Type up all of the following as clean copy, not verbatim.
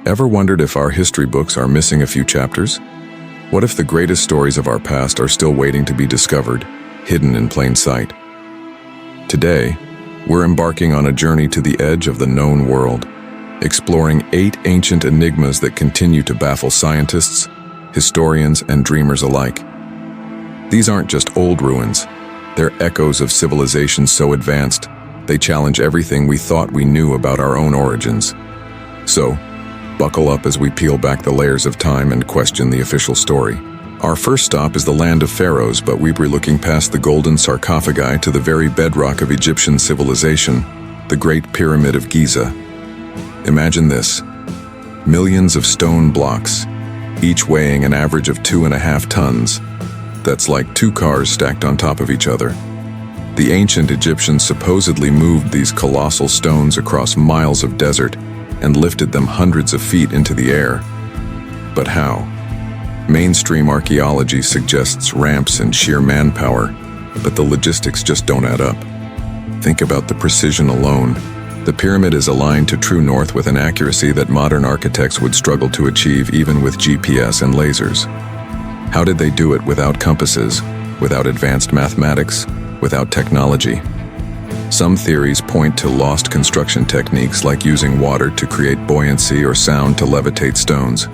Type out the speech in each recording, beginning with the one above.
Ever wondered if our history books are missing a few chapters? What if the greatest stories of our past are still waiting to be discovered, hidden in plain sight? Today, we're embarking on a journey to the edge of the known world, exploring 8 ancient enigmas that continue to baffle scientists, historians, and dreamers alike. These aren't just old ruins, they're echoes of civilizations so advanced, they challenge everything we thought we knew about our own origins. So, buckle up as we peel back the layers of time and question the official story. Our first stop is the land of pharaohs, but we'll be looking past the golden sarcophagi to the very bedrock of Egyptian civilization, the Great Pyramid of Giza. Imagine this: millions of stone blocks, each weighing an average of 2.5 tons. That's like 2 cars stacked on top of each other. The ancient Egyptians supposedly moved these colossal stones across miles of desert and lifted them hundreds of feet into the air. But how? Mainstream archaeology suggests ramps and sheer manpower, but the logistics just don't add up. Think about the precision alone. The pyramid is aligned to true north with an accuracy that modern architects would struggle to achieve even with GPS and lasers. How did they do it without compasses, without advanced mathematics, without technology? Some theories point to lost construction techniques like using water to create buoyancy or sound to levitate stones.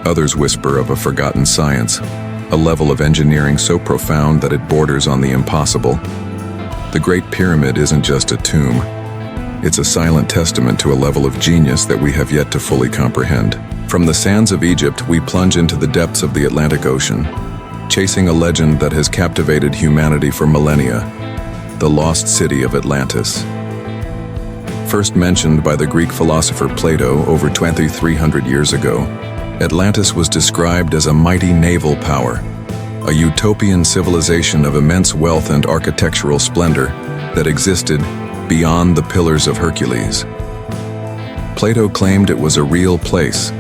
Others whisper of a forgotten science, a level of engineering so profound that it borders on the impossible. The Great Pyramid isn't just a tomb. It's a silent testament to a level of genius that we have yet to fully comprehend. From the sands of Egypt, we plunge into the depths of the Atlantic Ocean, chasing a legend that has captivated humanity for millennia: the lost city of Atlantis. First mentioned by the Greek philosopher Plato over 2,300 years ago, Atlantis was described as a mighty naval power, a utopian civilization of immense wealth and architectural splendor that existed beyond the Pillars of Hercules. Plato claimed it was a real place,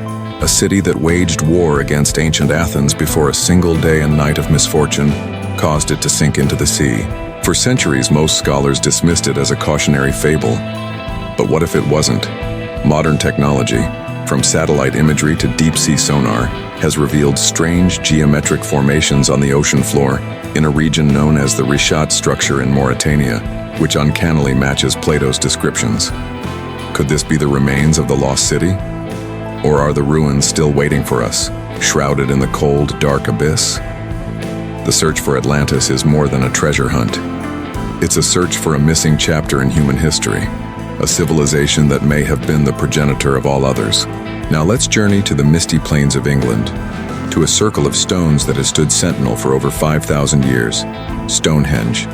a city that waged war against ancient Athens before a single day and night of misfortune caused it to sink into the sea. For centuries, most scholars dismissed it as a cautionary fable. But what if it wasn't? Modern technology, from satellite imagery to deep-sea sonar, has revealed strange geometric formations on the ocean floor in a region known as the Rishat structure in Mauritania, which uncannily matches Plato's descriptions. Could this be the remains of the lost city? Or are the ruins still waiting for us, shrouded in the cold, dark abyss? The search for Atlantis is more than a treasure hunt. It's a search for a missing chapter in human history, a civilization that may have been the progenitor of all others. Now let's journey to the misty plains of England, to a circle of stones that has stood sentinel for over 5,000 years, Stonehenge.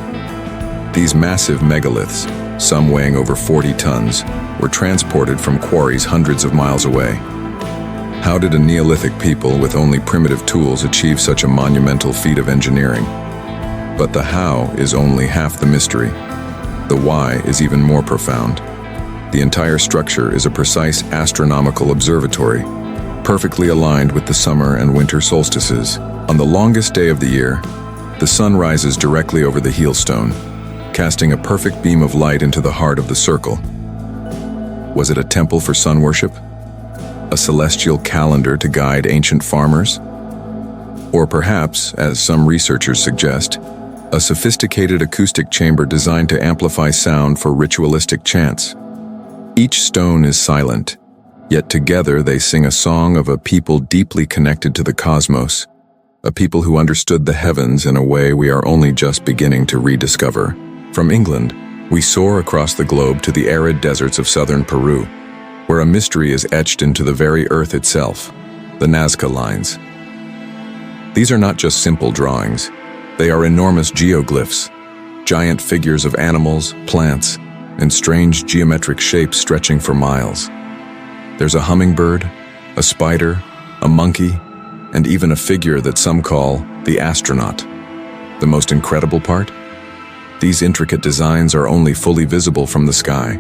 These massive megaliths, some weighing over 40 tons, were transported from quarries hundreds of miles away. How did a Neolithic people with only primitive tools achieve such a monumental feat of engineering? But the how is only half the mystery. The why is even more profound. The entire structure is a precise astronomical observatory, perfectly aligned with the summer and winter solstices. On the longest day of the year, the sun rises directly over the heelstone, casting a perfect beam of light into the heart of the circle. Was it a temple for sun worship? A celestial calendar to guide ancient farmers? Or perhaps, as some researchers suggest, a sophisticated acoustic chamber designed to amplify sound for ritualistic chants? Each stone is silent, yet together they sing a song of a people deeply connected to the cosmos, a people who understood the heavens in a way we are only just beginning to rediscover. From England, we soar across the globe to the arid deserts of southern Peru, where a mystery is etched into the very earth itself, the Nazca Lines. These are not just simple drawings. They are enormous geoglyphs, giant figures of animals, plants, and strange geometric shapes stretching for miles. There's a hummingbird, a spider, a monkey, and even a figure that some call the astronaut. The most incredible part? These intricate designs are only fully visible from the sky.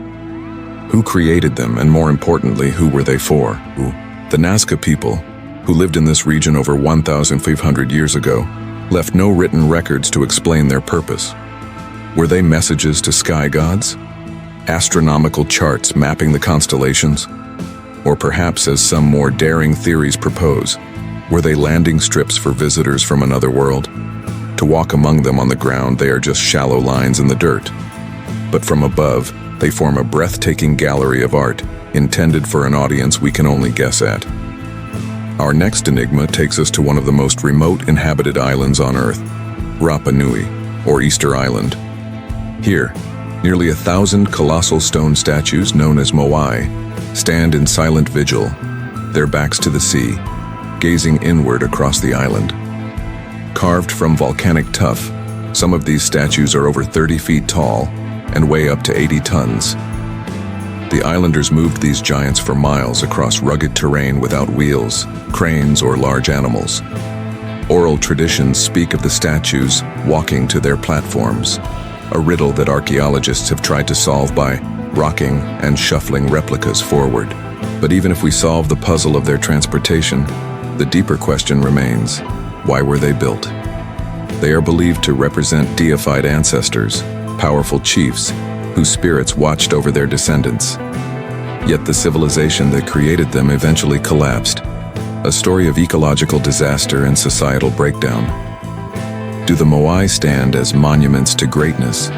Who created them, and more importantly, who were they for? The Nazca people, who lived in this region over 1,500 years ago, left no written records to explain their purpose. Were they messages to sky gods? Astronomical charts mapping the constellations? Or perhaps, as some more daring theories propose, were they landing strips for visitors from another world? To walk among them on the ground, they are just shallow lines in the dirt. But from above, they form a breathtaking gallery of art, intended for an audience we can only guess at. Our next enigma takes us to one of the most remote inhabited islands on Earth, Rapa Nui, or Easter Island. Here, nearly 1,000 colossal stone statues known as moai stand in silent vigil, their backs to the sea, gazing inward across the island. Carved from volcanic tuff, some of these statues are over 30 feet tall and weigh up to 80 tons. The islanders moved these giants for miles across rugged terrain without wheels, cranes, or large animals. Oral traditions speak of the statues walking to their platforms, a riddle that archaeologists have tried to solve by rocking and shuffling replicas forward. But even if we solve the puzzle of their transportation, the deeper question remains: why were they built? They are believed to represent deified ancestors, powerful chiefs, whose spirits watched over their descendants. Yet the civilization that created them eventually collapsed, a story of ecological disaster and societal breakdown. Do the moai stand as monuments to greatness,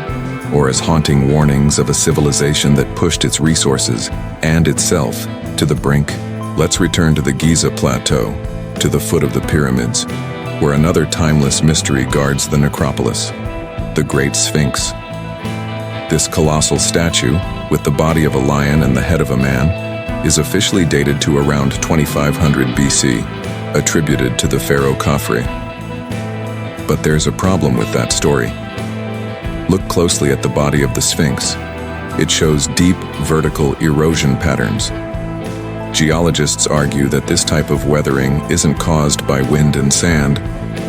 or as haunting warnings of a civilization that pushed its resources and itself to the brink? Let's return to the Giza Plateau, to the foot of the pyramids, where another timeless mystery guards the necropolis: the Great Sphinx. This colossal statue, with the body of a lion and the head of a man, is officially dated to around 2500 BC, attributed to the pharaoh Khafre. But there's a problem with that story. Look closely at the body of the Sphinx. It shows deep vertical erosion patterns. Geologists argue that this type of weathering isn't caused by wind and sand,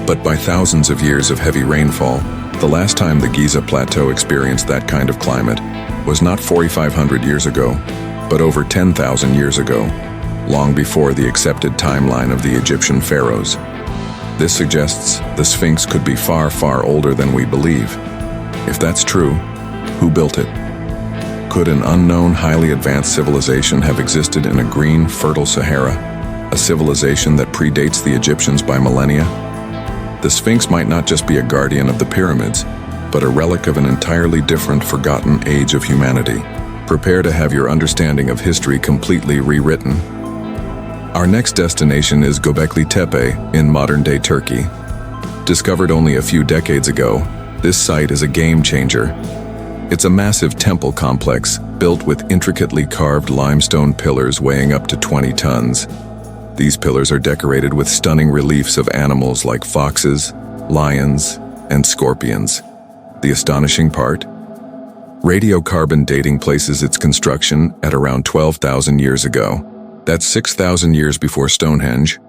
but by thousands of years of heavy rainfall. The last time the Giza Plateau experienced that kind of climate was not 4,500 years ago, but over 10,000 years ago, long before the accepted timeline of the Egyptian pharaohs. This suggests the Sphinx could be far, far older than we believe. If that's true, who built it? Could an unknown, highly advanced civilization have existed in a green, fertile Sahara, a civilization that predates the Egyptians by millennia? The Sphinx might not just be a guardian of the pyramids, but a relic of an entirely different, forgotten age of humanity. Prepare to have your understanding of history completely rewritten. Our next destination is Göbekli Tepe in modern-day Turkey. Discovered only a few decades ago, this site is a game-changer. It's a massive temple complex built with intricately carved limestone pillars weighing up to 20 tons. These pillars are decorated with stunning reliefs of animals like foxes, lions, and scorpions. The astonishing part? Radiocarbon dating places its construction at around 12,000 years ago. That's 6,000 years before Stonehenge,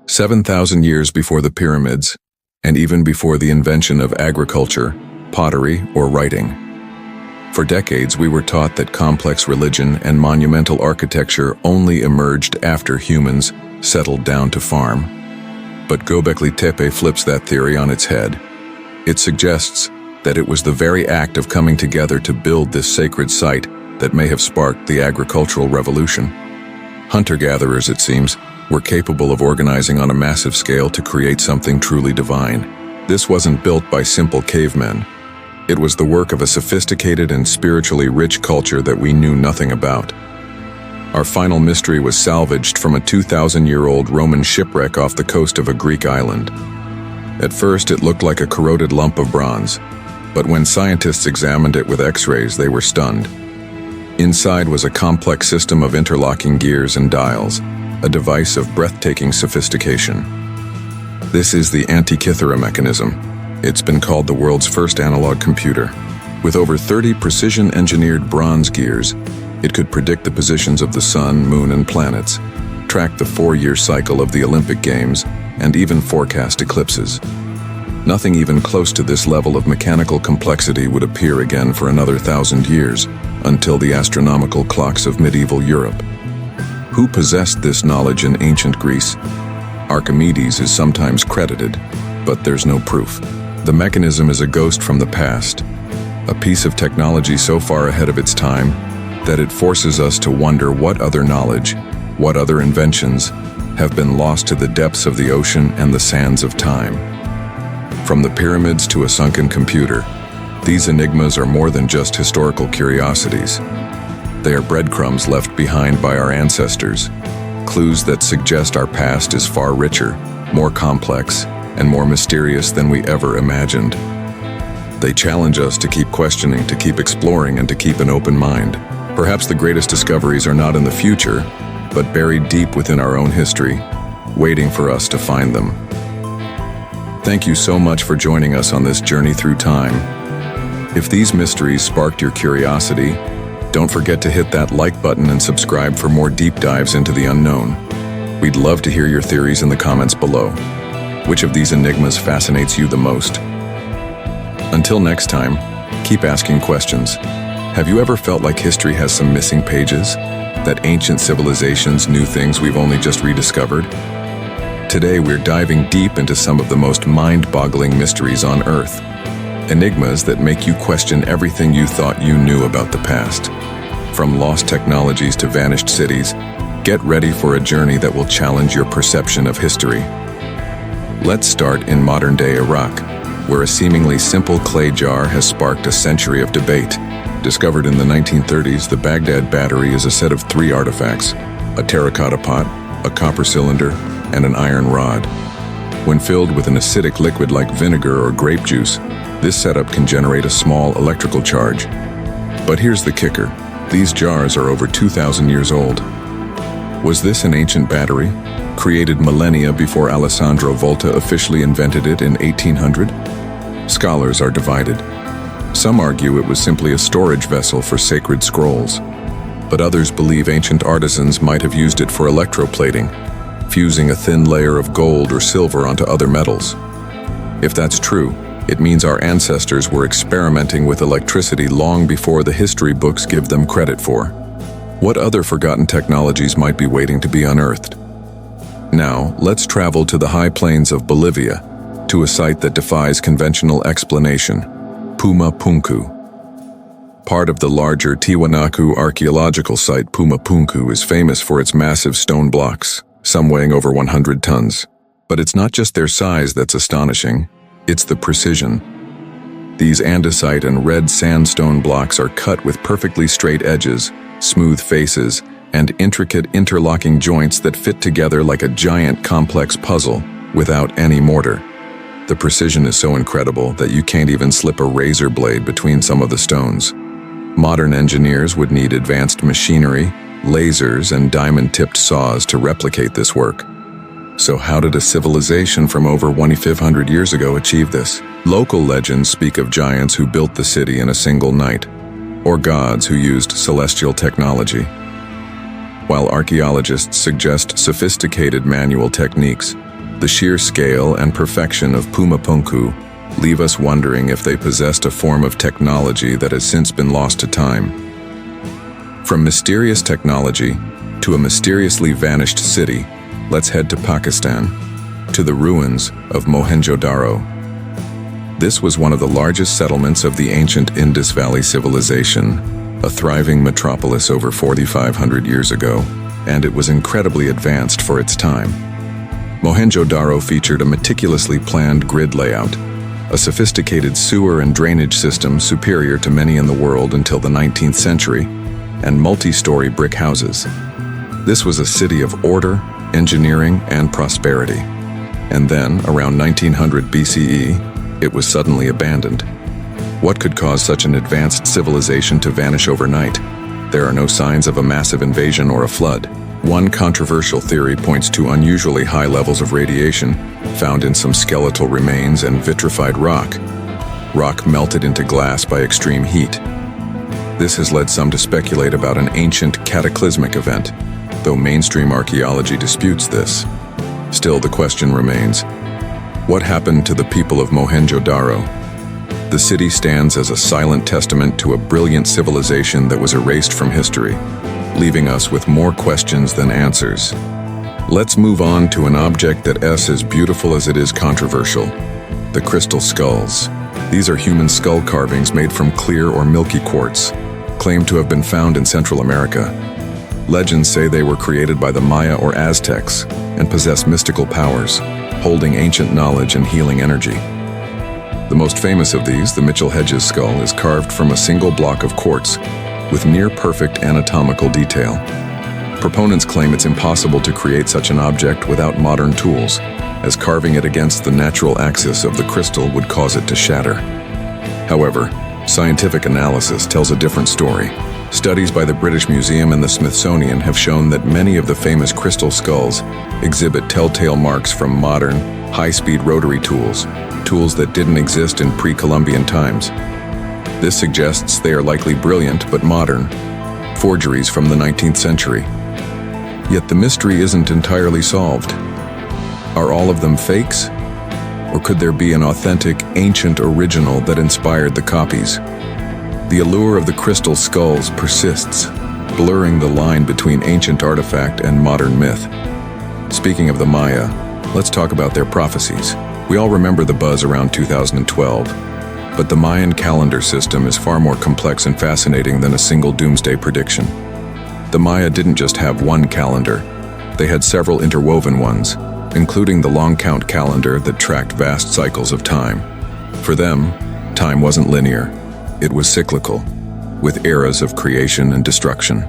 7,000 years before the pyramids, and even before the invention of agriculture, pottery, or writing. For decades, we were taught that complex religion and monumental architecture only emerged after humans settled down to farm. But Göbekli Tepe flips that theory on its head. It suggests that it was the very act of coming together to build this sacred site that may have sparked the agricultural revolution. Hunter-gatherers, it seems, were capable of organizing on a massive scale to create something truly divine. This wasn't built by simple cavemen. It was the work of a sophisticated and spiritually rich culture that we knew nothing about. Our final mystery was salvaged from a 2,000-year-old Roman shipwreck off the coast of a Greek island. At first, it looked like a corroded lump of bronze, but when scientists examined it with X-rays, they were stunned. Inside was a complex system of interlocking gears and dials, a device of breathtaking sophistication. This is the Antikythera mechanism. It's been called the world's first analog computer. With over 30 precision-engineered bronze gears, it could predict the positions of the sun, moon, and planets, track the 4-year cycle of the Olympic Games, and even forecast eclipses. Nothing even close to this level of mechanical complexity would appear again for another 1,000 years, until the astronomical clocks of medieval Europe. Who possessed this knowledge in ancient Greece? Archimedes is sometimes credited, but there's no proof. The mechanism is a ghost from the past, a piece of technology so far ahead of its time that it forces us to wonder what other knowledge, What other inventions have been lost to the depths of the ocean and the sands of time? From the pyramids to a sunken computer, these enigmas are more than just historical curiosities. They are breadcrumbs left behind by our ancestors, clues that suggest our past is far richer, more complex, and more mysterious than we ever imagined. They challenge us to keep questioning, to keep exploring, and to keep an open mind. Perhaps the greatest discoveries are not in the future, but buried deep within our own history, waiting for us to find them. Thank you so much for joining us on this journey through time. If these mysteries sparked your curiosity, don't forget to hit that like button and subscribe for more deep dives into the unknown. We'd love to hear your theories in the comments below. Which of these enigmas fascinates you the most? Until next time, keep asking questions. Have you ever felt like history has some missing pages? That ancient civilizations knew things we've only just rediscovered? Today we're diving deep into some of the most mind-boggling mysteries on Earth. Enigmas that make you question everything you thought you knew about the past. From lost technologies to vanished cities, get ready for a journey that will challenge your perception of history. Let's start in modern-day Iraq, where a seemingly simple clay jar has sparked a century of debate. Discovered in the 1930s, the Baghdad Battery is a set of 3 artifacts: a terracotta pot, a copper cylinder, and an iron rod. When filled with an acidic liquid like vinegar or grape juice, this setup can generate a small electrical charge. But here's the kicker: these jars are over 2,000 years old. Was this an ancient battery, created millennia before Alessandro Volta officially invented it in 1800? Scholars are divided. Some argue it was simply a storage vessel for sacred scrolls, but others believe ancient artisans might have used it for electroplating, fusing a thin layer of gold or silver onto other metals. If that's true, it means our ancestors were experimenting with electricity long before the history books give them credit for. What other forgotten technologies might be waiting to be unearthed? Now, let's travel to the high plains of Bolivia, to a site that defies conventional explanation: Puma Punku. Part of the larger Tiwanaku archaeological site, Puma Punku is famous for its massive stone blocks, some weighing over 100 tons. But it's not just their size that's astonishing, it's the precision. These andesite and red sandstone blocks are cut with perfectly straight edges, smooth faces, and intricate interlocking joints that fit together like a giant complex puzzle without any mortar. The precision is so incredible that you can't even slip a razor blade between some of the stones. Modern engineers would need advanced machinery, lasers, and diamond-tipped saws to replicate this work. So how did a civilization from over 2,500 years ago achieve this? Local legends speak of giants who built the city in a single night, or gods who used celestial technology, while archaeologists suggest sophisticated manual techniques. The sheer scale and perfection of Puma Punku leave us wondering if they possessed a form of technology that has since been lost to time. From mysterious technology to a mysteriously vanished city, let's head to Pakistan, to the ruins of Mohenjo-Daro. This was one of the largest settlements of the ancient Indus Valley civilization, a thriving metropolis over 4,500 years ago, and it was incredibly advanced for its time. Mohenjo-Daro featured a meticulously planned grid layout, a sophisticated sewer and drainage system superior to many in the world until the 19th century, and multi-story brick houses. This was a city of order, engineering, and prosperity. And then, around 1900 BCE, it was suddenly abandoned. What could cause such an advanced civilization to vanish overnight? There are no signs of a massive invasion or a flood. One controversial theory points to unusually high levels of radiation found in some skeletal remains and vitrified rock. Rock melted into glass by extreme heat. This has led some to speculate about an ancient cataclysmic event, though mainstream archaeology disputes this. Still, the question remains: what happened to the people of Mohenjo-Daro? The city stands as a silent testament to a brilliant civilization that was erased from history, leaving us with more questions than answers. Let's move on to an object that is as beautiful as it is controversial: the crystal skulls. These are human skull carvings made from clear or milky quartz, claimed to have been found in Central America. Legends say they were created by the Maya or Aztecs and possess mystical powers, holding ancient knowledge and healing energy. The most famous of these, the Mitchell-Hedges skull, is carved from a single block of quartz with near-perfect anatomical detail. Proponents claim it's impossible to create such an object without modern tools, as carving it against the natural axis of the crystal would cause it to shatter. However, scientific analysis tells a different story. Studies by the British Museum and the Smithsonian have shown that many of the famous crystal skulls exhibit telltale marks from modern, high-speed rotary tools that didn't exist in pre-Columbian times. This suggests they are likely brilliant but modern forgeries from the 19th century. Yet the mystery isn't entirely solved. Are all of them fakes? Or could there be an authentic, ancient original that inspired the copies? The allure of the crystal skulls persists, blurring the line between ancient artifact and modern myth. Speaking of the Maya, let's talk about their prophecies. We all remember the buzz around 2012, but the Mayan calendar system is far more complex and fascinating than a single doomsday prediction. The Maya didn't just have one calendar, they had several interwoven ones, including the long count calendar that tracked vast cycles of time. For them, time wasn't linear, it was cyclical, with eras of creation and destruction.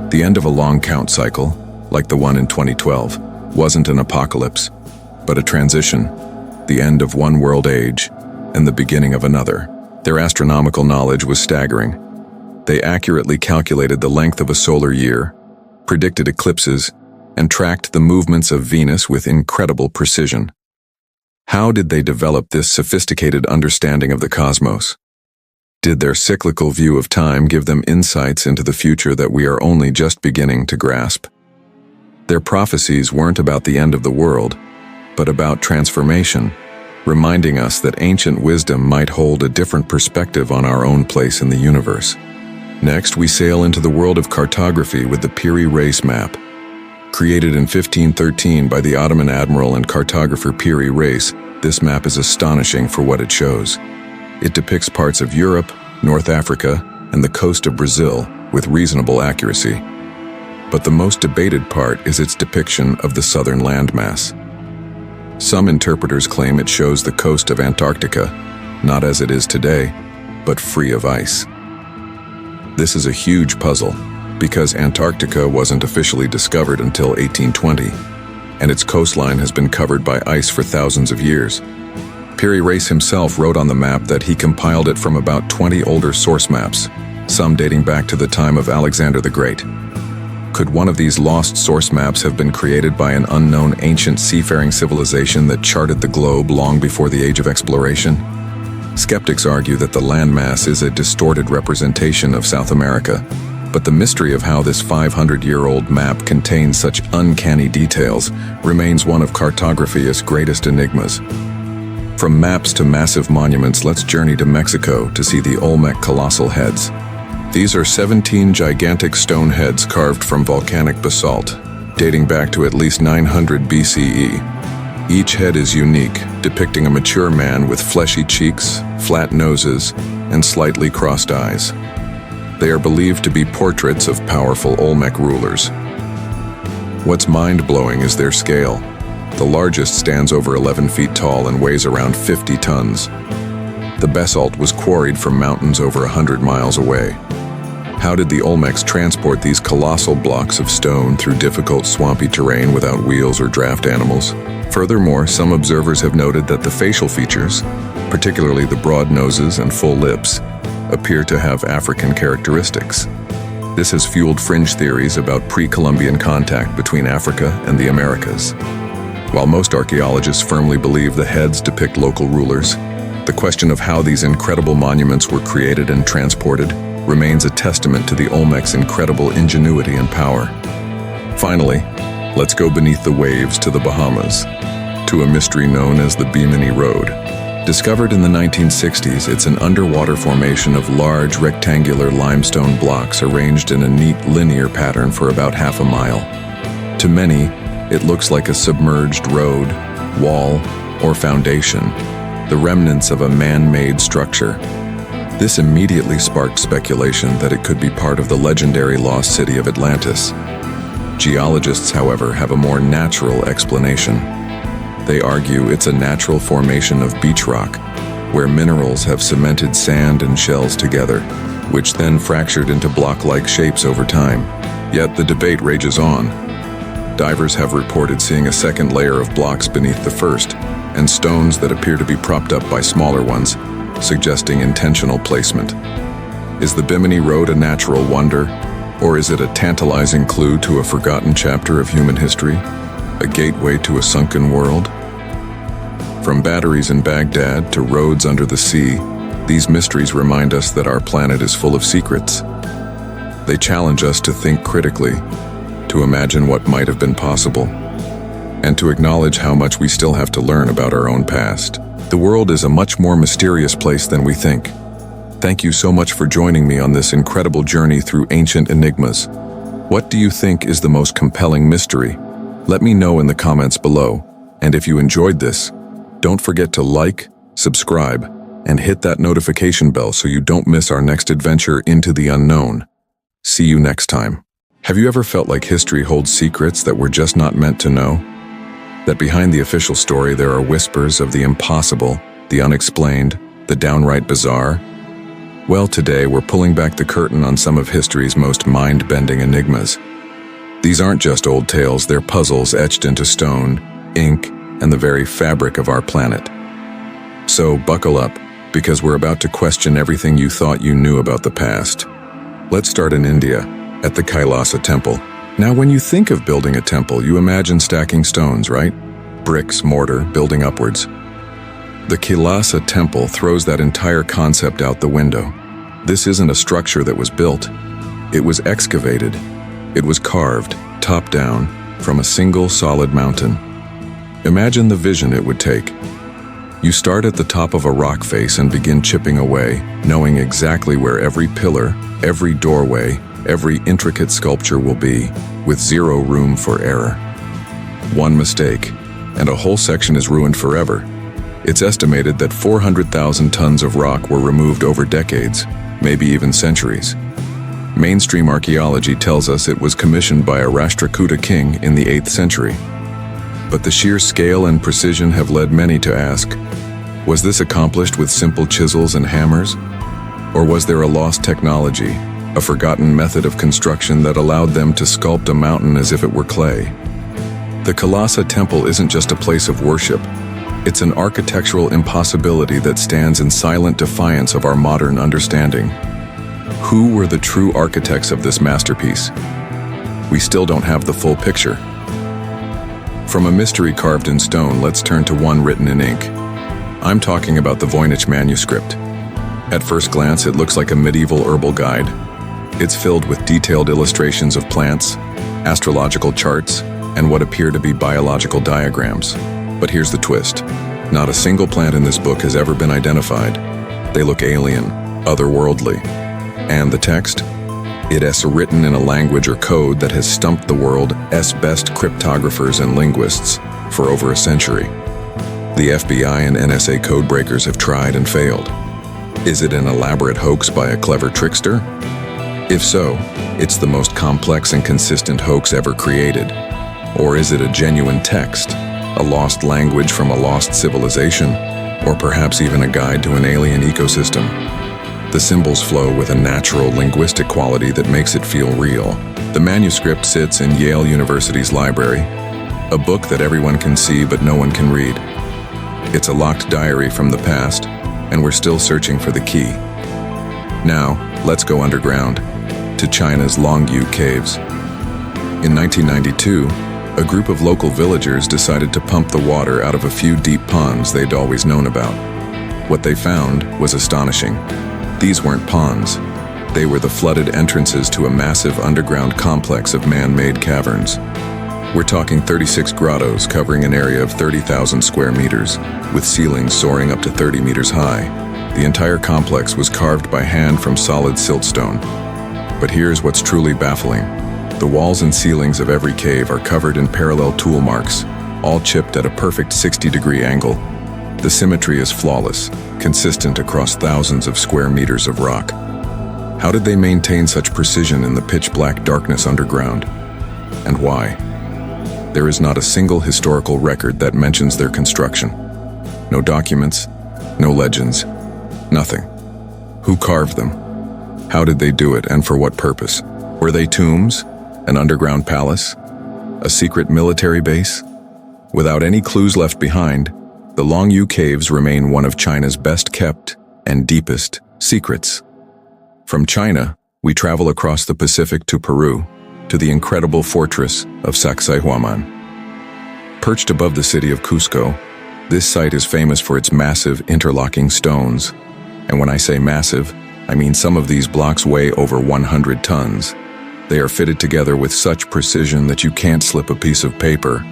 The end of a long count cycle, like the one in 2012, wasn't an apocalypse, but a transition, the end of one world age and the beginning of another. Their astronomical knowledge was staggering. They accurately calculated the length of a solar year, predicted eclipses, and tracked the movements of Venus with incredible precision. How did they develop this sophisticated understanding of the cosmos? Did their cyclical view of time give them insights into the future that we are only just beginning to grasp? Their prophecies weren't about the end of the world, but about transformation, reminding us that ancient wisdom might hold a different perspective on our own place in the universe. Next, we sail into the world of cartography with the Piri Reis map. Created in 1513 by the Ottoman admiral and cartographer Piri Reis, this map is astonishing for what it shows. It depicts parts of Europe, North Africa, and the coast of Brazil with reasonable accuracy. But the most debated part is its depiction of the southern landmass. Some interpreters claim it shows the coast of Antarctica, not as it is today, but free of ice. This is a huge puzzle, because Antarctica wasn't officially discovered until 1820, and its coastline has been covered by ice for thousands of years. Piri Reis himself wrote on the map that he compiled it from about 20 older source maps, some dating back to the time of Alexander the Great. Could one of these lost source maps have been created by an unknown ancient seafaring civilization that charted the globe long before the age of exploration? Skeptics argue that the landmass is a distorted representation of South America, but the mystery of how this 500-year-old map contains such uncanny details remains one of cartography's greatest enigmas. From maps to massive monuments, let's journey to Mexico to see the Olmec colossal heads. These are 17 gigantic stone heads carved from volcanic basalt, dating back to at least 900 BCE. Each head is unique, depicting a mature man with fleshy cheeks, flat noses, and slightly crossed eyes. They are believed to be portraits of powerful Olmec rulers. What's mind-blowing is their scale. The largest stands over 11 feet tall and weighs around 50 tons. The basalt was quarried from mountains over 100 miles away. How did the Olmecs transport these colossal blocks of stone through difficult swampy terrain without wheels or draft animals? Furthermore, some observers have noted that the facial features, particularly the broad noses and full lips, appear to have African characteristics. This has fueled fringe theories about pre-Columbian contact between Africa and the Americas. While most archaeologists firmly believe the heads depict local rulers, the question of how these incredible monuments were created and transported remains a testament to the Olmecs' incredible ingenuity and power. Finally, let's go beneath the waves to the Bahamas, to a mystery known as the Bimini Road. Discovered in the 1960s, it's an underwater formation of large rectangular limestone blocks arranged in a neat linear pattern for about half a mile. To many, it looks like a submerged road, wall, or foundation, the remnants of a man-made structure. This immediately sparked speculation that it could be part of the legendary lost city of Atlantis. Geologists, however, have a more natural explanation. They argue it's a natural formation of beach rock, where minerals have cemented sand and shells together, which then fractured into block-like shapes over time. Yet the debate rages on. Divers have reported seeing a second layer of blocks beneath the first, and stones that appear to be propped up by smaller ones, suggesting intentional placement. Is the Bimini Road a natural wonder, or is it a tantalizing clue to a forgotten chapter of human history? A gateway to a sunken world? From batteries in Baghdad to roads under the sea, these mysteries remind us that our planet is full of secrets. They challenge us to think critically, to imagine what might have been possible, and to acknowledge how much we still have to learn about our own past. The world is a much more mysterious place than we think. Thank you so much for joining me on this incredible journey through ancient enigmas. What do you think is the most compelling mystery? Let me know in the comments below. And if you enjoyed this, don't forget to like, subscribe, and hit that notification bell so you don't miss our next adventure into the unknown. See you next time. Have you ever felt like history holds secrets that we're just not meant to know? That behind the official story there are whispers of the impossible, the unexplained, the downright bizarre? Well, today we're pulling back the curtain on some of history's most mind-bending enigmas. These aren't just old tales, they're puzzles etched into stone, ink, and the very fabric of our planet. So buckle up, because we're about to question everything you thought you knew about the past. Let's start in India, at the Kailasa Temple. Now, when you think of building a temple, you imagine stacking stones, right? Bricks, mortar, building upwards. The Kailasa Temple throws that entire concept out the window. This isn't a structure that was built. It was excavated. It was carved, top down, from a single solid mountain. Imagine the vision it would take. You start at the top of a rock face and begin chipping away, knowing exactly where every pillar, every doorway, every intricate sculpture will be, with zero room for error. One mistake, and a whole section is ruined forever. It's estimated that 400,000 tons of rock were removed over decades, maybe even centuries. Mainstream archaeology tells us it was commissioned by a Rashtrakuta king in the 8th century. But the sheer scale and precision have led many to ask, was this accomplished with simple chisels and hammers? Or was there a lost technology, a forgotten method of construction that allowed them to sculpt a mountain as if it were clay? The Kailasa Temple isn't just a place of worship. It's an architectural impossibility that stands in silent defiance of our modern understanding. Who were the true architects of this masterpiece? We still don't have the full picture. From a mystery carved in stone, let's turn to one written in ink. I'm talking about the Voynich manuscript. At first glance, it looks like a medieval herbal guide. It's filled with detailed illustrations of plants, astrological charts, and what appear to be biological diagrams. But here's the twist. Not a single plant in this book has ever been identified. They look alien, otherworldly. And the text? It is written in a language or code that has stumped the world's best cryptographers and linguists for over a century. The FBI and NSA codebreakers have tried and failed. Is it an elaborate hoax by a clever trickster? If so, it's the most complex and consistent hoax ever created. Or is it a genuine text, a lost language from a lost civilization, or perhaps even a guide to an alien ecosystem? The symbols flow with a natural linguistic quality that makes it feel real. The manuscript sits in Yale University's library, a book that everyone can see but no one can read. It's a locked diary from the past, and we're still searching for the key. Now, let's go underground, to China's Longyu Caves. In 1992, a group of local villagers decided to pump the water out of a few deep ponds they'd always known about. What they found was astonishing. These weren't ponds. They were the flooded entrances to a massive underground complex of man-made caverns. We're talking 36 grottos covering an area of 30,000 square meters, with ceilings soaring up to 30 meters high. The entire complex was carved by hand from solid siltstone. But here's what's truly baffling. The walls and ceilings of every cave are covered in parallel tool marks, all chipped at a perfect 60-degree angle. The symmetry is flawless, consistent across thousands of square meters of rock. How did they maintain such precision in the pitch-black darkness underground? And why? There is not a single historical record that mentions their construction. No documents, no legends, nothing. Who carved them? How did they do it, and for what purpose? Were they tombs? An underground palace? A secret military base? Without any clues left behind, the Longyu Caves remain one of China's best-kept and deepest secrets. From China, we travel across the Pacific to Peru, to the incredible fortress of Sacsayhuaman. Perched above the city of Cusco, this site is famous for its massive interlocking stones. And when I say massive, I mean some of these blocks weigh over 100 tons. They are fitted together with such precision that you can't slip a piece of paper,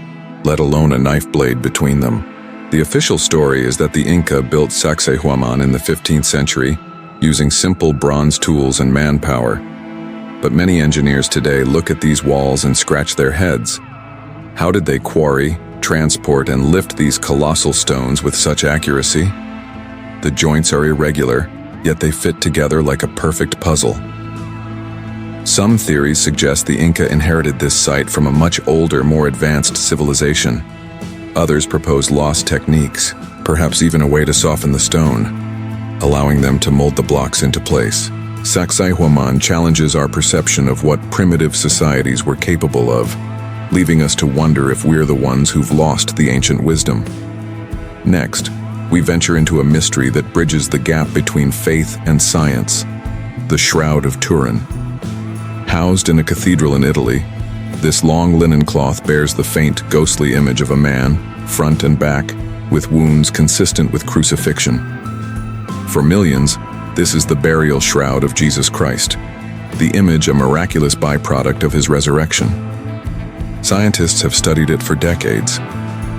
let alone a knife blade between them. The official story is that the Inca built Sacsayhuaman in the 15th century using simple bronze tools and manpower. But many engineers today look at these walls and scratch their heads. How did they quarry, transport, and lift these colossal stones with such accuracy? The joints are irregular, yet they fit together like a perfect puzzle. Some theories suggest the Inca inherited this site from a much older, more advanced civilization. Others propose lost techniques, perhaps even a way to soften the stone, allowing them to mold the blocks into place. Sacsayhuaman challenges our perception of what primitive societies were capable of, leaving us to wonder if we're the ones who've lost the ancient wisdom. Next, we venture into a mystery that bridges the gap between faith and science: the Shroud of Turin. Housed in a cathedral in Italy, this long linen cloth bears the faint, ghostly image of a man, front and back, with wounds consistent with crucifixion. For millions, this is the burial shroud of Jesus Christ, the image a miraculous byproduct of his resurrection. Scientists have studied it for decades.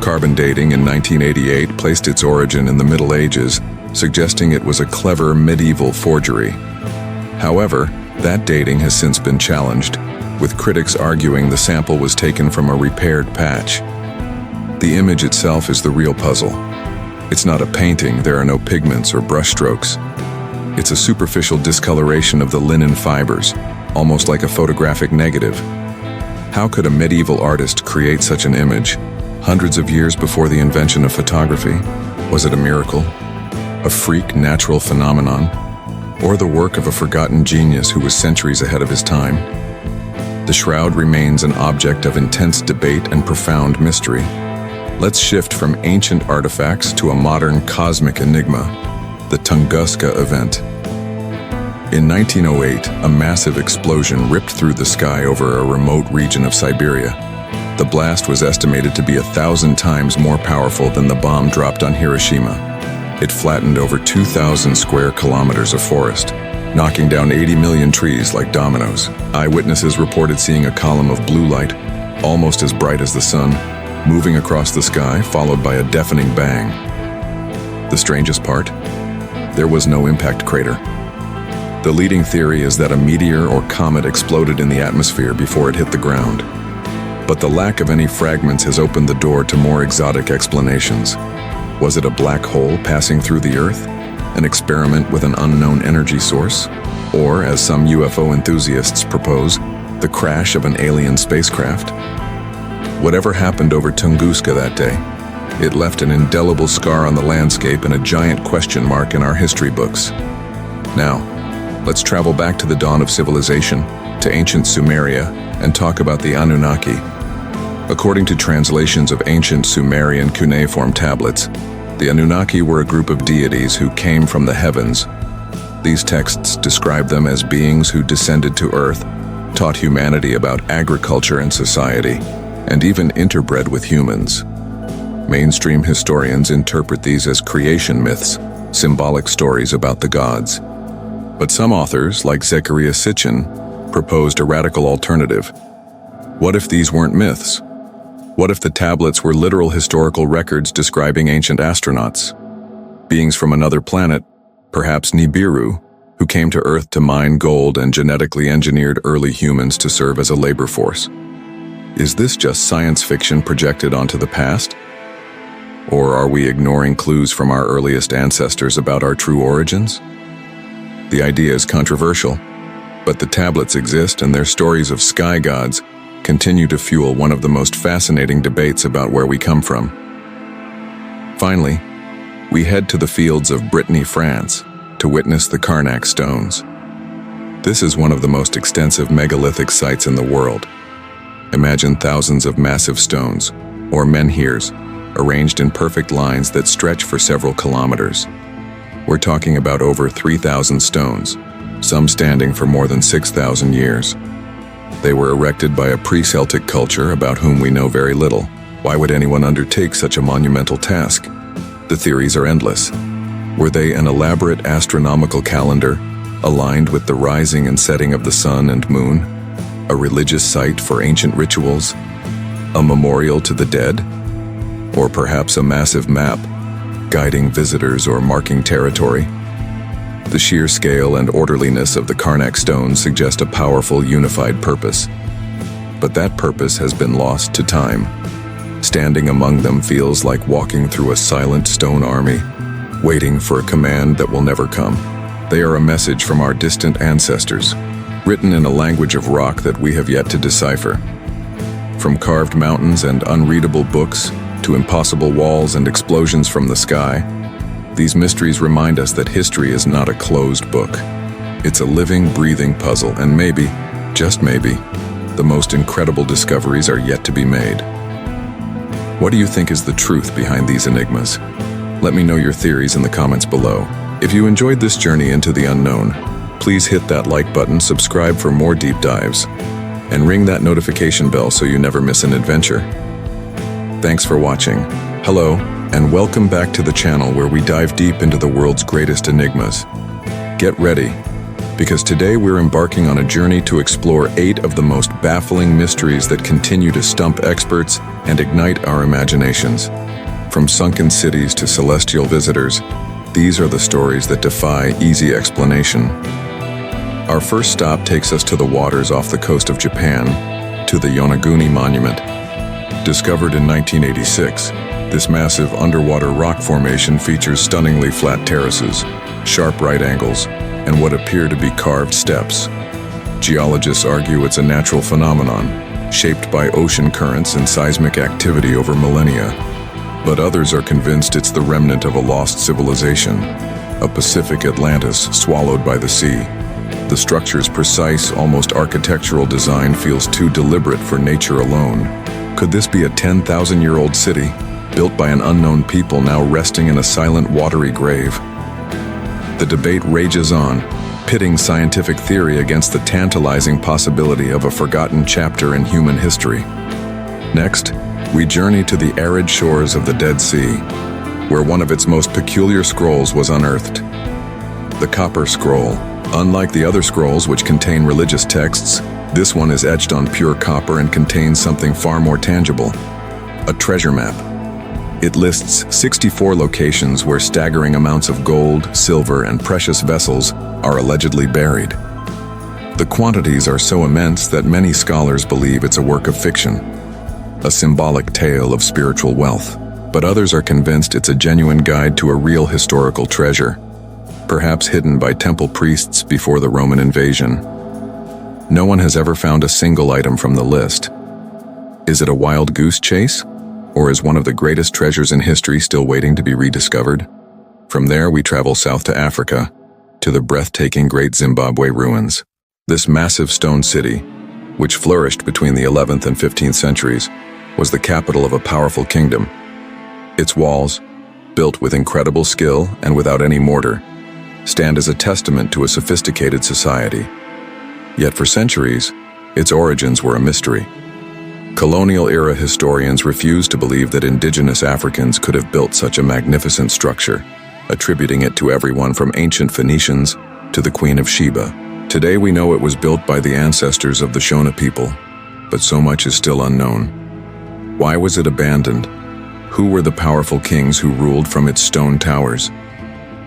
Carbon dating in 1988 placed its origin in the Middle Ages, suggesting it was a clever medieval forgery. However, that dating has since been challenged, with critics arguing the sample was taken from a repaired patch. The image itself is the real puzzle. It's not a painting, there are no pigments or brushstrokes. It's a superficial discoloration of the linen fibers, almost like a photographic negative. How could a medieval artist create such an image, hundreds of years before the invention of photography? Was it a miracle? A freak natural phenomenon? Or the work of a forgotten genius who was centuries ahead of his time? The shroud remains an object of intense debate and profound mystery. Let's shift from ancient artifacts to a modern cosmic enigma, the Tunguska event. In 1908, a massive explosion ripped through the sky over a remote region of Siberia. The blast was estimated to be 1,000 times more powerful than the bomb dropped on Hiroshima. It flattened over 2,000 square kilometers of forest, knocking down 80 million trees like dominoes. Eyewitnesses reported seeing a column of blue light, almost as bright as the sun, moving across the sky, followed by a deafening bang. The strangest part? There was no impact crater. The leading theory is that a meteor or comet exploded in the atmosphere before it hit the ground. But the lack of any fragments has opened the door to more exotic explanations. Was it a black hole passing through the Earth? An experiment with an unknown energy source? Or, as some UFO enthusiasts propose, the crash of an alien spacecraft? Whatever happened over Tunguska that day, it left an indelible scar on the landscape and a giant question mark in our history books. Now, let's travel back to the dawn of civilization, to ancient Sumeria, and talk about the Anunnaki. According to translations of ancient Sumerian cuneiform tablets, the Anunnaki were a group of deities who came from the heavens. These texts describe them as beings who descended to Earth, taught humanity about agriculture and society, and even interbred with humans. Mainstream historians interpret these as creation myths, symbolic stories about the gods. But some authors, like Zecharia Sitchin, proposed a radical alternative. What if these weren't myths? What if the tablets were literal historical records describing ancient astronauts? Beings from another planet, perhaps Nibiru, who came to Earth to mine gold and genetically engineered early humans to serve as a labor force. Is this just science fiction projected onto the past? Or are we ignoring clues from our earliest ancestors about our true origins? The idea is controversial, but the tablets exist and their stories of sky gods continue to fuel one of the most fascinating debates about where we come from. Finally, we head to the fields of Brittany, France, to witness the Karnak stones. This is one of the most extensive megalithic sites in the world. Imagine thousands of massive stones, or menhirs, arranged in perfect lines that stretch for several kilometers. We're talking about over 3,000 stones, some standing for more than 6,000 years. They were erected by a pre-Celtic culture about whom we know very little. Why would anyone undertake such a monumental task? The theories are endless. Were they an elaborate astronomical calendar, aligned with the rising and setting of the sun and moon? A religious site for ancient rituals? A memorial to the dead? Or perhaps a massive map, guiding visitors or marking territory? The sheer scale and orderliness of the Karnak stones suggest a powerful, unified purpose. But that purpose has been lost to time. Standing among them feels like walking through a silent stone army, waiting for a command that will never come. They are a message from our distant ancestors, written in a language of rock that we have yet to decipher. From carved mountains and unreadable books, to impossible walls and explosions from the sky, these mysteries remind us that history is not a closed book. It's a living, breathing puzzle, and maybe, just maybe, the most incredible discoveries are yet to be made. What do you think is the truth behind these enigmas? Let me know your theories in the comments below. If you enjoyed this journey into the unknown, please hit that like button, subscribe for more deep dives, and ring that notification bell so you never miss an adventure. Thanks for watching. Hello, and welcome back to the channel where we dive deep into the world's greatest enigmas. Get ready, because today we're embarking on a journey to explore 8 of the most baffling mysteries that continue to stump experts and ignite our imaginations. From sunken cities to celestial visitors, these are the stories that defy easy explanation. Our first stop takes us to the waters off the coast of Japan, to the Yonaguni Monument. Discovered in 1986, this massive underwater rock formation features stunningly flat terraces, sharp right angles, and what appear to be carved steps. Geologists argue it's a natural phenomenon, shaped by ocean currents and seismic activity over millennia. But others are convinced it's the remnant of a lost civilization, a Pacific Atlantis swallowed by the sea. The structure's precise, almost architectural design feels too deliberate for nature alone. Could this be a 10,000-year-old city, built by an unknown people now resting in a silent, watery grave? The debate rages on, pitting scientific theory against the tantalizing possibility of a forgotten chapter in human history. Next, we journey to the arid shores of the Dead Sea, where one of its most peculiar scrolls was unearthed. The Copper Scroll. Unlike the other scrolls which contain religious texts, this one is etched on pure copper and contains something far more tangible: a treasure map. It lists 64 locations where staggering amounts of gold, silver, and precious vessels are allegedly buried. The quantities are so immense that many scholars believe it's a work of fiction, a symbolic tale of spiritual wealth. But others are convinced it's a genuine guide to a real historical treasure, perhaps hidden by temple priests before the Roman invasion. No one has ever found a single item from the list. Is it a wild goose chase? Or is one of the greatest treasures in history still waiting to be rediscovered? From there, we travel south to Africa, to the breathtaking Great Zimbabwe ruins. This massive stone city, which flourished between the 11th and 15th centuries, was the capital of a powerful kingdom. Its walls, built with incredible skill and without any mortar, stand as a testament to a sophisticated society. Yet for centuries, its origins were a mystery. Colonial-era historians refuse to believe that indigenous Africans could have built such a magnificent structure, attributing it to everyone from ancient Phoenicians to the Queen of Sheba. Today we know it was built by the ancestors of the Shona people, but so much is still unknown. Why was it abandoned? Who were the powerful kings who ruled from its stone towers?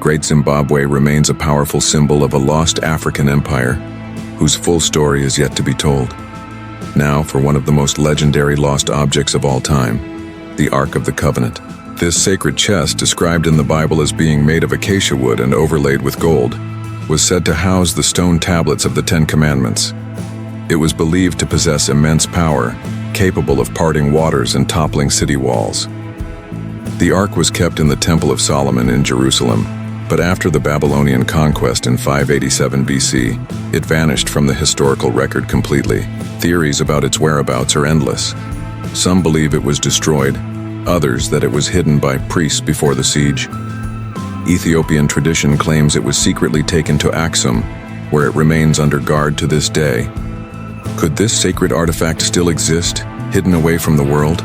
Great Zimbabwe remains a powerful symbol of a lost African empire, whose full story is yet to be told. Now for one of the most legendary lost objects of all time, the Ark of the Covenant. This sacred chest, described in the Bible as being made of acacia wood and overlaid with gold, was said to house the stone tablets of the Ten Commandments. It was believed to possess immense power, capable of parting waters and toppling city walls. The ark was kept in the Temple of Solomon in Jerusalem, but after the Babylonian conquest in 587 BC, it vanished from the historical record completely. Theories about its whereabouts are endless. Some believe it was destroyed, others that it was hidden by priests before the siege. Ethiopian tradition claims it was secretly taken to Aksum, where it remains under guard to this day. Could this sacred artifact still exist, hidden away from the world?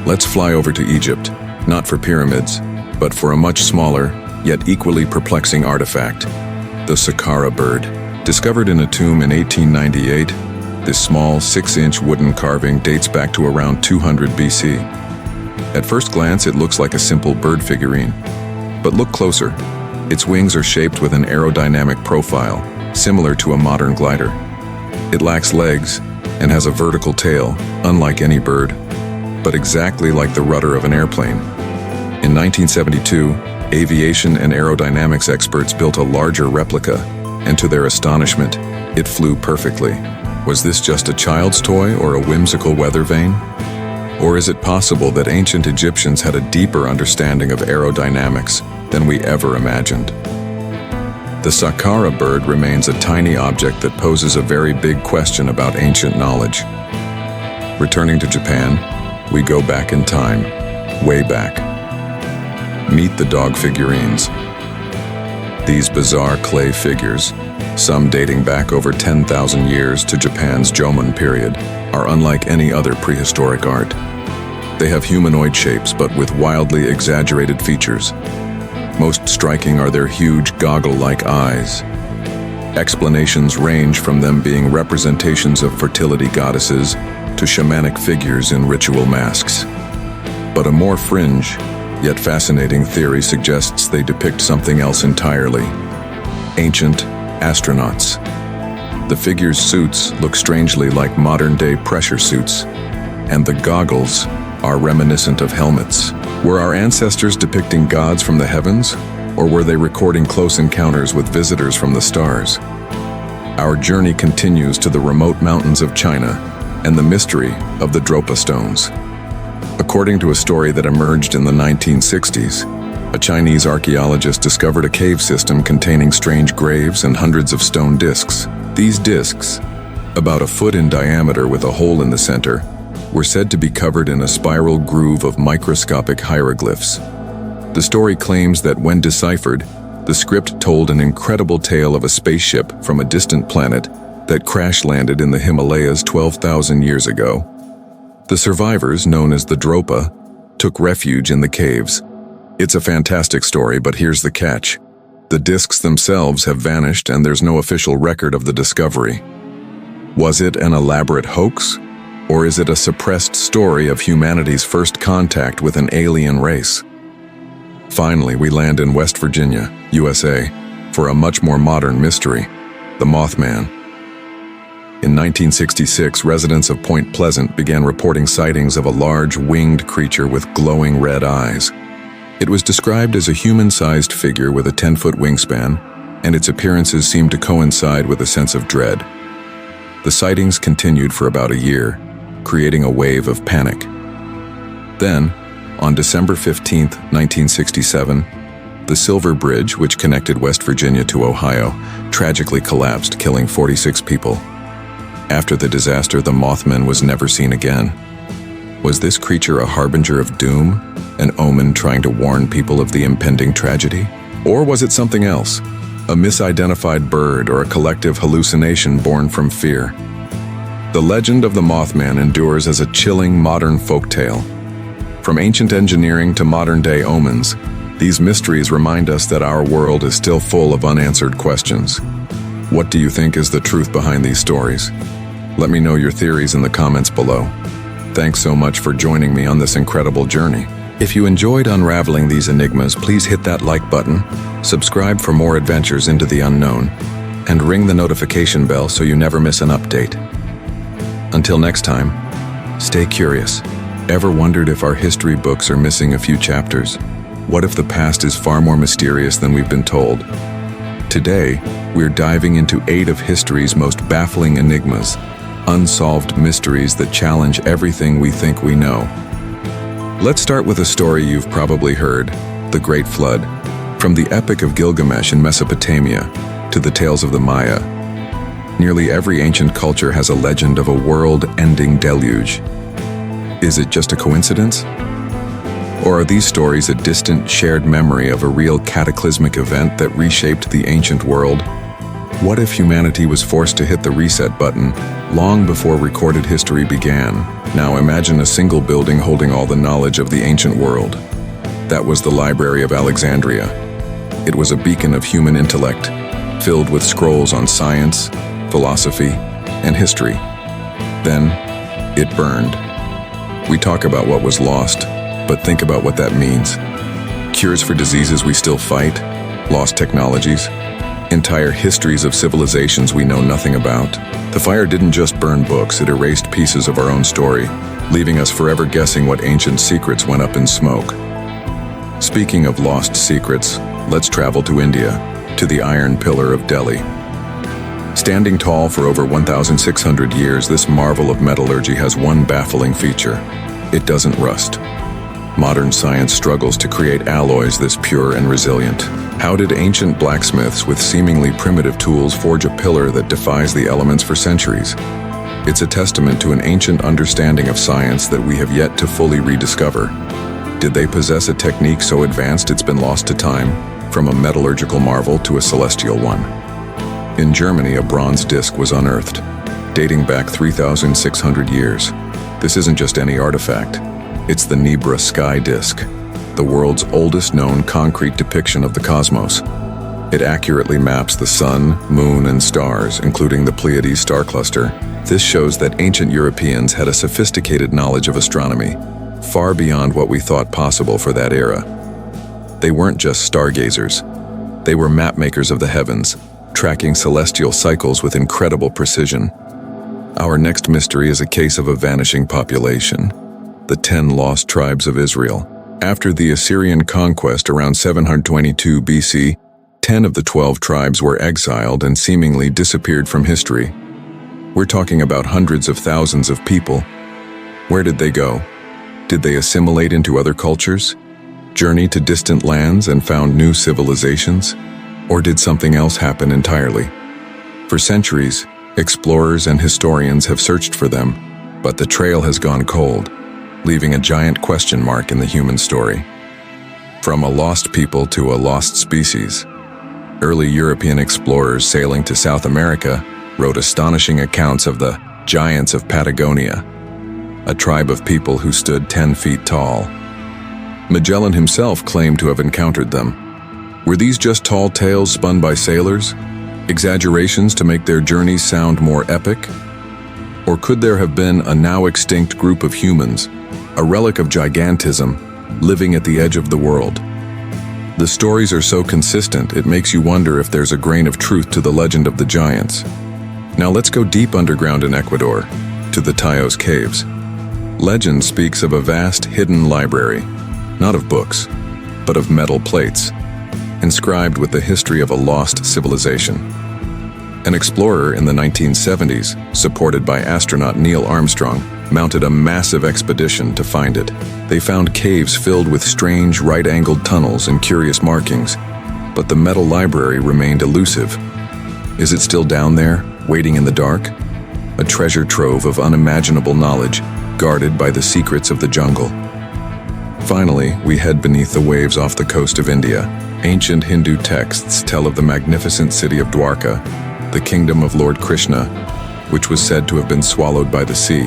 Let's fly over to Egypt, not for pyramids, but for a much smaller, yet equally perplexing artifact, the Saqqara bird. Discovered in a tomb in 1898, this small 6-inch wooden carving dates back to around 200 BC. At first glance, it looks like a simple bird figurine. But look closer. Its wings are shaped with an aerodynamic profile, similar to a modern glider. It lacks legs and has a vertical tail, unlike any bird, but exactly like the rudder of an airplane. In 1972, aviation and aerodynamics experts built a larger replica, and to their astonishment, it flew perfectly. Was this just a child's toy or a whimsical weather vane? Or is it possible that ancient Egyptians had a deeper understanding of aerodynamics than we ever imagined? The Saqqara bird remains a tiny object that poses a very big question about ancient knowledge. Returning to Japan, we go back in time, way back. Meet the dog figurines. These bizarre clay figures, some dating back over 10,000 years to Japan's Jomon period, are unlike any other prehistoric art. They have humanoid shapes but with wildly exaggerated features. Most striking are their huge goggle-like eyes. Explanations range from them being representations of fertility goddesses to shamanic figures in ritual masks. But a more fringe, yet fascinating theory suggests they depict something else entirely: ancient astronauts. The figures' suits look strangely like modern-day pressure suits, and the goggles are reminiscent of helmets. Were our ancestors depicting gods from the heavens, or were they recording close encounters with visitors from the stars? Our journey continues to the remote mountains of China and the mystery of the Dropa stones. According to a story that emerged in the 1960s, a Chinese archaeologist discovered a cave system containing strange graves and hundreds of stone discs. These discs, about a foot in diameter with a hole in the center, were said to be covered in a spiral groove of microscopic hieroglyphs. The story claims that when deciphered, the script told an incredible tale of a spaceship from a distant planet that crash-landed in the Himalayas 12,000 years ago. The survivors, known as the Dropa, took refuge in the caves. It's a fantastic story, but here's the catch. The discs themselves have vanished and there's no official record of the discovery. Was it an elaborate hoax? Or is it a suppressed story of humanity's first contact with an alien race? Finally, we land in West Virginia, USA, for a much more modern mystery, the Mothman. In 1966, residents of Point Pleasant began reporting sightings of a large winged creature with glowing red eyes. It was described as a human-sized figure with a 10-foot wingspan, and its appearances seemed to coincide with a sense of dread. The sightings continued for about a year, creating a wave of panic. Then, on December 15, 1967, the Silver Bridge, which connected West Virginia to Ohio, tragically collapsed, killing 46 people. After the disaster, the Mothman was never seen again. Was this creature a harbinger of doom, an omen trying to warn people of the impending tragedy? Or was it something else, a misidentified bird or a collective hallucination born from fear? The legend of the Mothman endures as a chilling modern folktale. From ancient engineering to modern-day omens, these mysteries remind us that our world is still full of unanswered questions. What do you think is the truth behind these stories? Let me know your theories in the comments below. Thanks so much for joining me on this incredible journey. If you enjoyed unraveling these enigmas, please hit that like button, subscribe for more adventures into the unknown, and ring the notification bell so you never miss an update. Until next time, stay curious, Ever wondered if our history books are missing a few chapters? What if the past is far more mysterious than we've been told? Today, we're diving into 8 of history's most baffling enigmas, unsolved mysteries that challenge everything we think we know. Let's start with a story you've probably heard, the Great Flood. From the Epic of Gilgamesh in Mesopotamia to the tales of the Maya, nearly every ancient culture has a legend of a world-ending deluge. Is it just a coincidence? Or are these stories a distant, shared memory of a real cataclysmic event that reshaped the ancient world? What if humanity was forced to hit the reset button long before recorded history began? Now imagine a single building holding all the knowledge of the ancient world. That was the Library of Alexandria. It was a beacon of human intellect, filled with scrolls on science, philosophy, and history. Then, it burned. We talk about what was lost, but think about what that means. Cures for diseases we still fight, lost technologies, entire histories of civilizations we know nothing about. The fire didn't just burn books, it erased pieces of our own story, leaving us forever guessing what ancient secrets went up in smoke. Speaking of lost secrets, let's travel to India, to the Iron Pillar of Delhi. Standing tall for over 1,600 years, this marvel of metallurgy has one baffling feature: it doesn't rust. Modern science struggles to create alloys this pure and resilient. How did ancient blacksmiths with seemingly primitive tools forge a pillar that defies the elements for centuries? It's a testament to an ancient understanding of science that we have yet to fully rediscover. Did they possess a technique so advanced it's been lost to time, from a metallurgical marvel to a celestial one? In Germany, a bronze disc was unearthed, dating back 3,600 years. This isn't just any artifact. It's the Nebra sky disk, the world's oldest known concrete depiction of the cosmos. It accurately maps the sun, moon, and stars, including the Pleiades star cluster. This shows that ancient Europeans had a sophisticated knowledge of astronomy, far beyond what we thought possible for that era. They weren't just stargazers. They were mapmakers of the heavens, tracking celestial cycles with incredible precision. Our next mystery is a case of a vanishing population, the 10 lost tribes of Israel. After the Assyrian conquest around 722 BC, 10 of the 12 tribes were exiled and seemingly disappeared from history. We're talking about hundreds of thousands of people. Where did they go? Did they assimilate into other cultures, journey to distant lands and found new civilizations? Or did something else happen entirely? For centuries, explorers and historians have searched for them, but the trail has gone cold, leaving a giant question mark in the human story. From a lost people to a lost species, early European explorers sailing to South America wrote astonishing accounts of the giants of Patagonia, a tribe of people who stood 10 feet tall. Magellan himself claimed to have encountered them. Were these just tall tales spun by sailors? Exaggerations to make their journeys sound more epic? Or could there have been a now extinct group of humans, a relic of gigantism, living at the edge of the world? The stories are so consistent, it makes you wonder if there's a grain of truth to the legend of the giants. Now let's go deep underground in Ecuador, to the Tayos Caves. Legend speaks of a vast hidden library, not of books, but of metal plates, inscribed with the history of a lost civilization. An explorer in the 1970s, supported by astronaut Neil Armstrong, mounted a massive expedition to find it. They found caves filled with strange right-angled tunnels and curious markings, but the metal library remained elusive. Is it still down there, waiting in the dark? A treasure trove of unimaginable knowledge, guarded by the secrets of the jungle. Finally, we head beneath the waves off the coast of India. Ancient Hindu texts tell of the magnificent city of Dwarka, the kingdom of Lord Krishna, which was said to have been swallowed by the sea.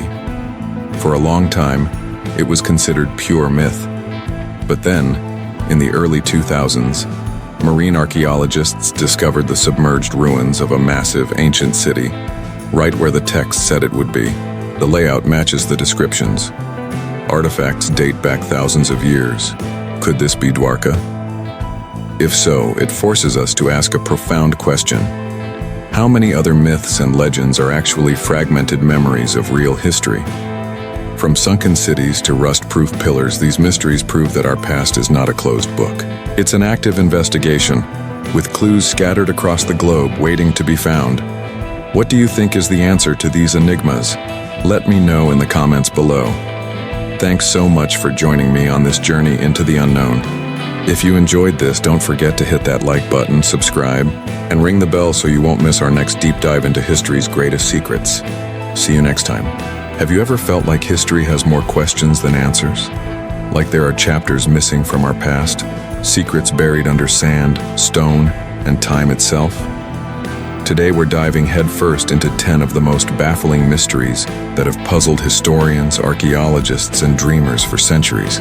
For a long time, it was considered pure myth. But then, in the early 2000s, marine archaeologists discovered the submerged ruins of a massive ancient city, right where the text said it would be. The layout matches the descriptions. Artifacts date back thousands of years. Could this be Dwarka? If so, it forces us to ask a profound question. How many other myths and legends are actually fragmented memories of real history? From sunken cities to rust-proof pillars, these mysteries prove that our past is not a closed book. It's an active investigation, with clues scattered across the globe waiting to be found. What do you think is the answer to these enigmas? Let me know in the comments below. Thanks so much for joining me on this journey into the unknown. If you enjoyed this, don't forget to hit that like button, subscribe, and ring the bell so you won't miss our next deep dive into history's greatest secrets. See you next time. Have you ever felt like history has more questions than answers? Like there are chapters missing from our past, secrets buried under sand, stone, and time itself? Today we're diving headfirst into 10 of the most baffling mysteries that have puzzled historians, archaeologists, and dreamers for centuries.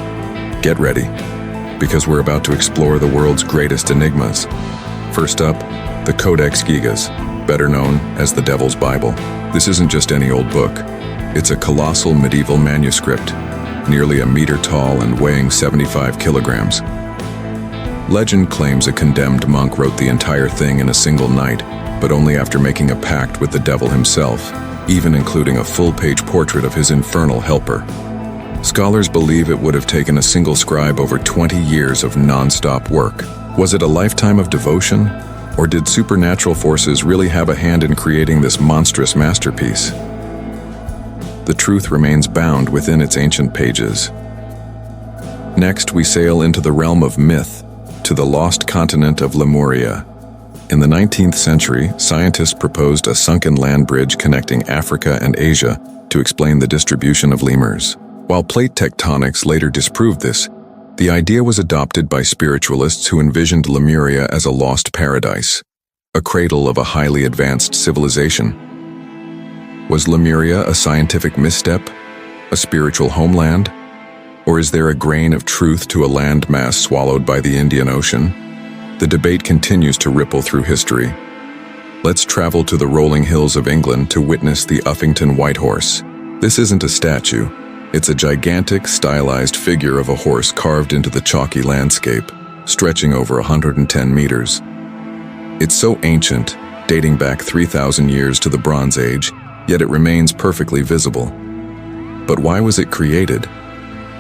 Get ready, because we're about to explore the world's greatest enigmas. First up, the Codex Gigas, better known as the Devil's Bible. This isn't just any old book. It's a colossal medieval manuscript, nearly a meter tall and weighing 75 kilograms. Legend claims a condemned monk wrote the entire thing in a single night, but only after making a pact with the devil himself, even including a full-page portrait of his infernal helper. Scholars believe it would have taken a single scribe over 20 years of non-stop work. Was it a lifetime of devotion, or did supernatural forces really have a hand in creating this monstrous masterpiece? The truth remains bound within its ancient pages. Next, we sail into the realm of myth, to the lost continent of Lemuria. In the 19th century, scientists proposed a sunken land bridge connecting Africa and Asia to explain the distribution of lemurs. While plate tectonics later disproved this, the idea was adopted by spiritualists who envisioned Lemuria as a lost paradise, a cradle of a highly advanced civilization. Was Lemuria a scientific misstep, a spiritual homeland, or is there a grain of truth to a landmass swallowed by the Indian Ocean? The debate continues to ripple through history. Let's travel to the rolling hills of England to witness the Uffington White Horse. This isn't a statue. It's a gigantic, stylized figure of a horse carved into the chalky landscape, stretching over 110 meters. It's so ancient, dating back 3,000 years to the Bronze Age, yet it remains perfectly visible. But why was it created?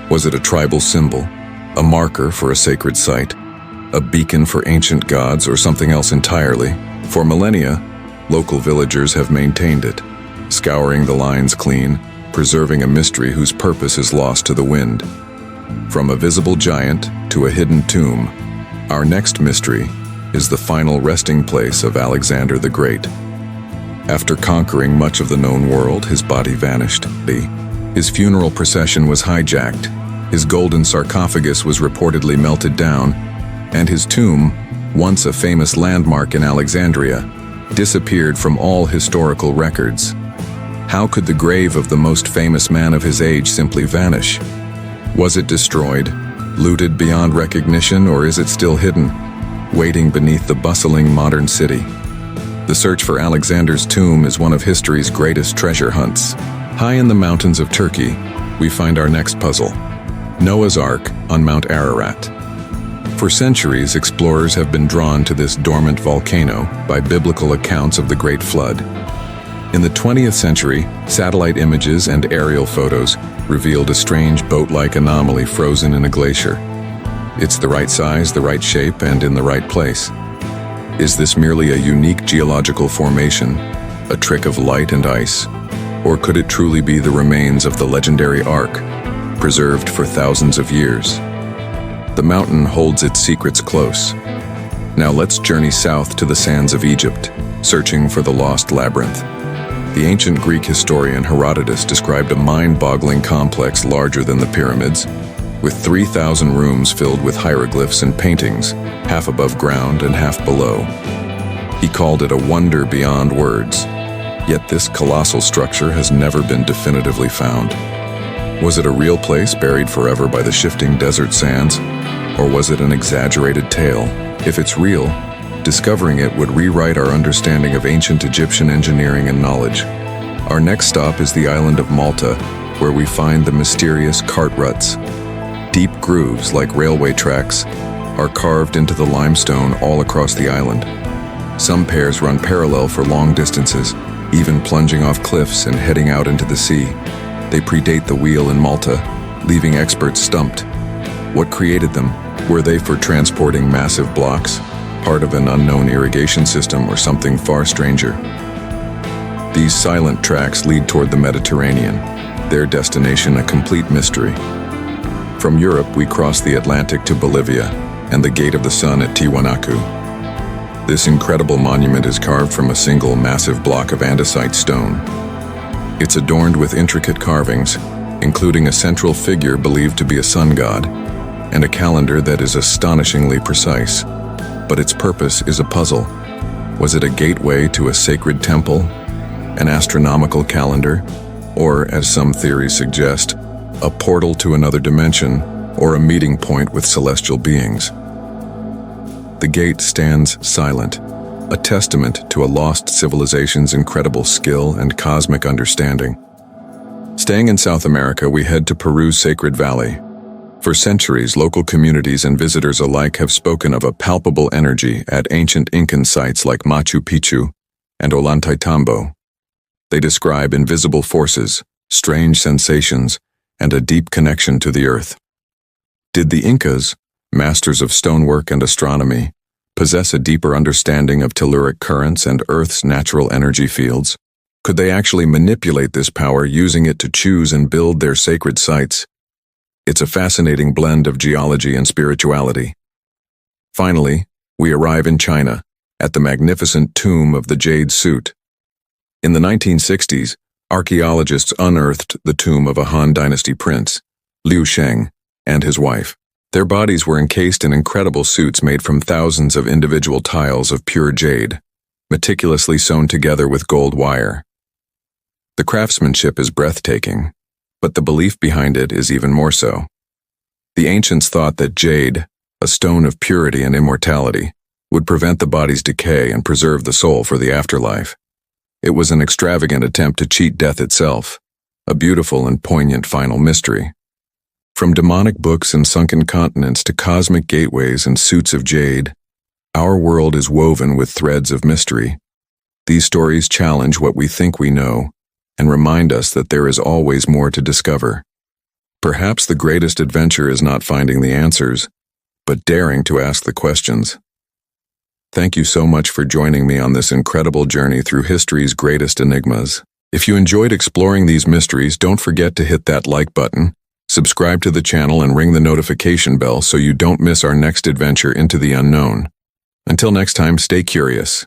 Was it a tribal symbol, a marker for a sacred site, a beacon for ancient gods, or something else entirely? For millennia, local villagers have maintained it, scouring the lines clean, preserving a mystery whose purpose is lost to the wind. From a visible giant to a hidden tomb, our next mystery is the final resting place of Alexander the Great. After conquering much of the known world, his body vanished. His funeral procession was hijacked, his golden sarcophagus was reportedly melted down, and his tomb, once a famous landmark in Alexandria, disappeared from all historical records. How could the grave of the most famous man of his age simply vanish? Was it destroyed, looted beyond recognition, or is it still hidden, waiting beneath the bustling modern city? The search for Alexander's tomb is one of history's greatest treasure hunts. High in the mountains of Turkey, we find our next puzzle: Noah's Ark on Mount Ararat. For centuries, explorers have been drawn to this dormant volcano by biblical accounts of the Great Flood. In the 20th century, satellite images and aerial photos revealed a strange boat-like anomaly frozen in a glacier. It's the right size, the right shape, and in the right place. Is this merely a unique geological formation, a trick of light and ice, or could it truly be the remains of the legendary Ark, preserved for thousands of years? The mountain holds its secrets close. Now let's journey south to the sands of Egypt, searching for the lost labyrinth. The ancient Greek historian Herodotus described a mind-boggling complex larger than the pyramids, with 3,000 rooms filled with hieroglyphs and paintings, half above ground and half below. He called it a wonder beyond words. Yet this colossal structure has never been definitively found. Was it a real place buried forever by the shifting desert sands, or was it an exaggerated tale? If it's real, discovering it would rewrite our understanding of ancient Egyptian engineering and knowledge. Our next stop is the island of Malta, where we find the mysterious cart ruts. Deep grooves, like railway tracks, are carved into the limestone all across the island. Some pairs run parallel for long distances, even plunging off cliffs and heading out into the sea. They predate the wheel in Malta, leaving experts stumped. What created them? Were they for transporting massive blocks, part of an unknown irrigation system, or something far stranger? These silent tracks lead toward the Mediterranean, their destination a complete mystery. From Europe, we cross the Atlantic to Bolivia and the Gate of the Sun at Tiwanaku. This incredible monument is carved from a single massive block of andesite stone. It's adorned with intricate carvings, including a central figure believed to be a sun god, and a calendar that is astonishingly precise. But its purpose is a puzzle. Was it a gateway to a sacred temple, an astronomical calendar, or, as some theories suggest, a portal to another dimension, or a meeting point with celestial beings? The gate stands silent, a testament to a lost civilization's incredible skill and cosmic understanding. Staying in South America, we head to Peru's Sacred Valley. For centuries, local communities and visitors alike have spoken of a palpable energy at ancient Incan sites like Machu Picchu and Ollantaytambo. They describe invisible forces, strange sensations, and a deep connection to the earth. Did the Incas, masters of stonework and astronomy, possess a deeper understanding of telluric currents and Earth's natural energy fields? Could they actually manipulate this power, using it to choose and build their sacred sites? It's a fascinating blend of geology and spirituality. Finally, we arrive in China, at the magnificent tomb of the Jade Suit. In the 1960s, archaeologists unearthed the tomb of a Han Dynasty prince, Liu Sheng, and his wife. Their bodies were encased in incredible suits made from thousands of individual tiles of pure jade, meticulously sewn together with gold wire. The craftsmanship is breathtaking, but the belief behind it is even more so. The ancients thought that jade, a stone of purity and immortality, would prevent the body's decay and preserve the soul for the afterlife. It was an extravagant attempt to cheat death itself, a beautiful and poignant final mystery. From demonic books and sunken continents to cosmic gateways and suits of jade, our world is woven with threads of mystery. These stories challenge what we think we know and remind us that there is always more to discover. Perhaps the greatest adventure is not finding the answers, but daring to ask the questions. Thank you so much for joining me on this incredible journey through history's greatest enigmas. If you enjoyed exploring these mysteries, don't forget to hit that like button, subscribe to the channel, and ring the notification bell so you don't miss our next adventure into the unknown. Until next time, stay curious.